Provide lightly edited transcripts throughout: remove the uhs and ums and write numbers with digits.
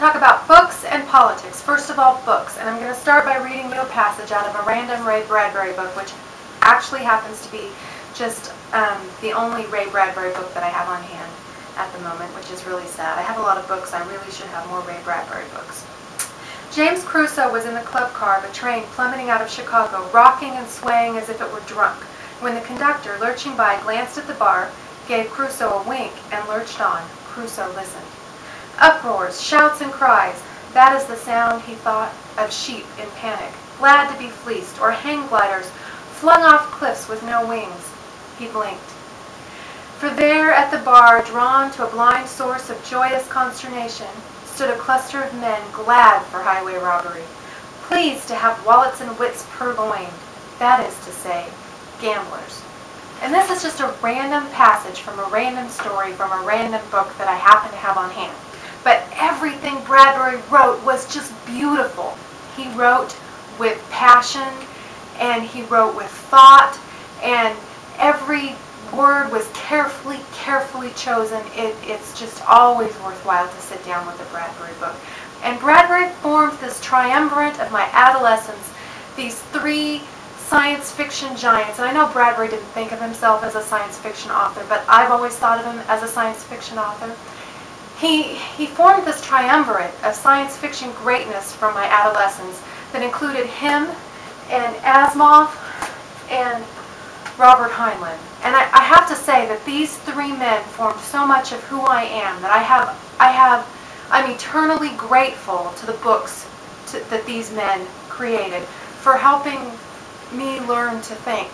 talk about books and politics. First of all, books. And I'm going to start by reading you a passage out of a random Ray Bradbury book, which actually happens to be just the only Ray Bradbury book that I have on hand at the moment, which is really sad. I have a lot of books. I really should have more Ray Bradbury books. James Crusoe was in the club car of a train plummeting out of Chicago, rocking and swaying as if it were drunk, when the conductor, lurching by, glanced at the bar, gave Crusoe a wink, and lurched on. Crusoe listened. Uproars, shouts, and cries. That is the sound, he thought, of sheep in panic, glad to be fleeced, or hang gliders flung off cliffs with no wings. He blinked. For there at the bar, drawn to a blind source of joyous consternation, stood a cluster of men glad for highway robbery, pleased to have wallets and wits purloined, that is to say, gamblers. And this is just a random passage from a random story from a random book that I happen to have on hand. But everything Bradbury wrote was just beautiful. He wrote with passion, and he wrote with thought, and every word was carefully chosen. It's just always worthwhile to sit down with a Bradbury book. And Bradbury formed this triumvirate of my adolescence, these three science fiction giants. And I know Bradbury didn't think of himself as a science fiction author, but I've always thought of him as a science fiction author. He formed this triumvirate of science fiction greatness from my adolescence that included him and Asimov and Robert Heinlein. And I have to say that these three men formed so much of who I am that I'm eternally grateful to the books that these men created for helping me learn to think.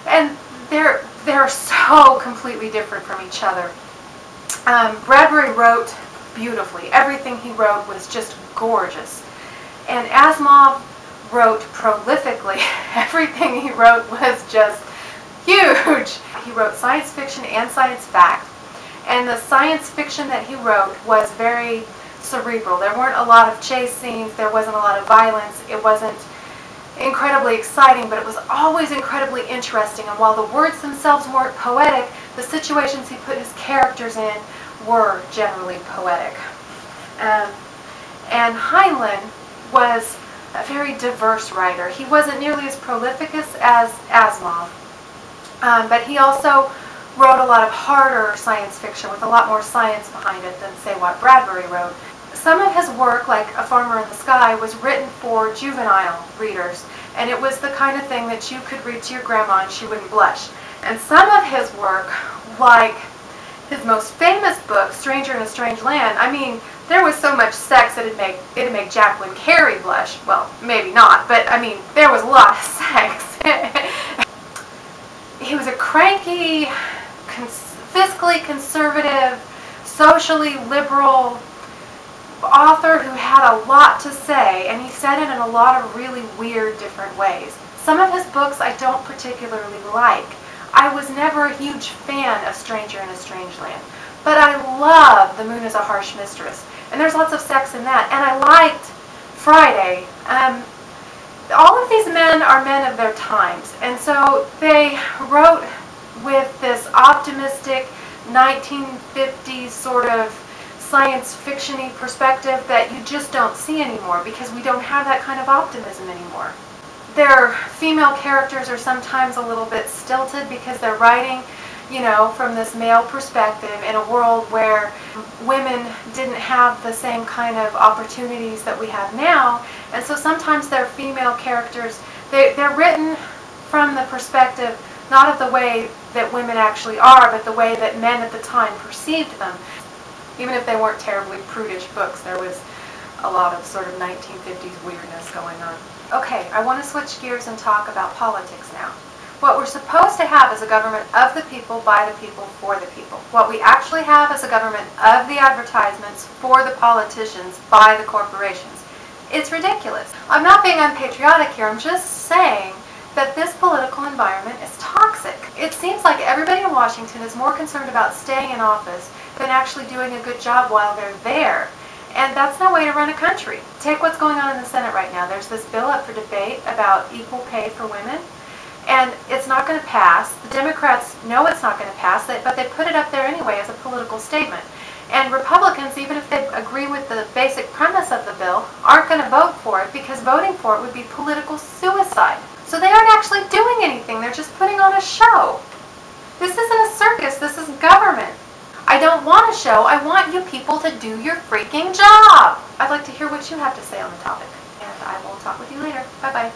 And they're so completely different from each other. Bradbury wrote beautifully. Everything he wrote was just gorgeous. And Asimov wrote prolifically. Everything he wrote was just huge. He wrote science fiction and science fact. And the science fiction that he wrote was very cerebral. There weren't a lot of chase scenes. There wasn't a lot of violence. It wasn't incredibly exciting, but it was always incredibly interesting. And while the words themselves weren't poetic, the situations he put his characters in were generally poetic. And Heinlein was a very diverse writer. He wasn't nearly as prolific as Asimov, but he also wrote a lot of harder science fiction with a lot more science behind it than, say, what Bradbury wrote. Some of his work, like A Farmer in the Sky, was written for juvenile readers, and it was the kind of thing that you could read to your grandma and she wouldn't blush. And some of his work, like his most famous book, Stranger in a Strange Land, I mean, there was so much sex that it'd make Jacqueline Carey blush. Well, maybe not, but I mean, there was a lot of sex. He was a cranky, fiscally conservative, socially liberal author who had a lot to say, and he said it in a lot of really weird, different ways. Some of his books I don't particularly like. I was never a huge fan of Stranger in a Strange Land, but I love The Moon is a Harsh Mistress, and there's lots of sex in that, and I liked Friday. All of these men are men of their times, and so they wrote with this optimistic 1950s sort of science fiction-y perspective that you just don't see anymore because we don't have that kind of optimism anymore. Their female characters are sometimes a little bit stilted because they're writing, you know, from this male perspective in a world where women didn't have the same kind of opportunities that we have now, and so sometimes their female characters, they're written from the perspective not of the way that women actually are, but the way that men at the time perceived them. Even if they weren't terribly prudish books, there was a lot of sort of 1950s weirdness going on. Okay, I want to switch gears and talk about politics now. What we're supposed to have is a government of the people, by the people, for the people. What we actually have is a government of the advertisements, for the politicians, by the corporations. It's ridiculous. I'm not being unpatriotic here, I'm just saying that this political environment is toxic. It seems like everybody in Washington is more concerned about staying in office than actually doing a good job while they're there. And that's no way to run a country. Take what's going on in the Senate right now. There's this bill up for debate about equal pay for women, and it's not going to pass. The Democrats know it's not going to pass, but they put it up there anyway as a political statement. And Republicans Republicans, even if they agree with the basic premise of the bill, aren't going to vote for it because voting for it would be political suicide. So they aren't actually doing anything. They're just putting on a show. This isn't a circus. This is government. I don't want a show. I want you people to do your freaking job. I'd like to hear what you have to say on the topic. And I will talk with you later. Bye-bye.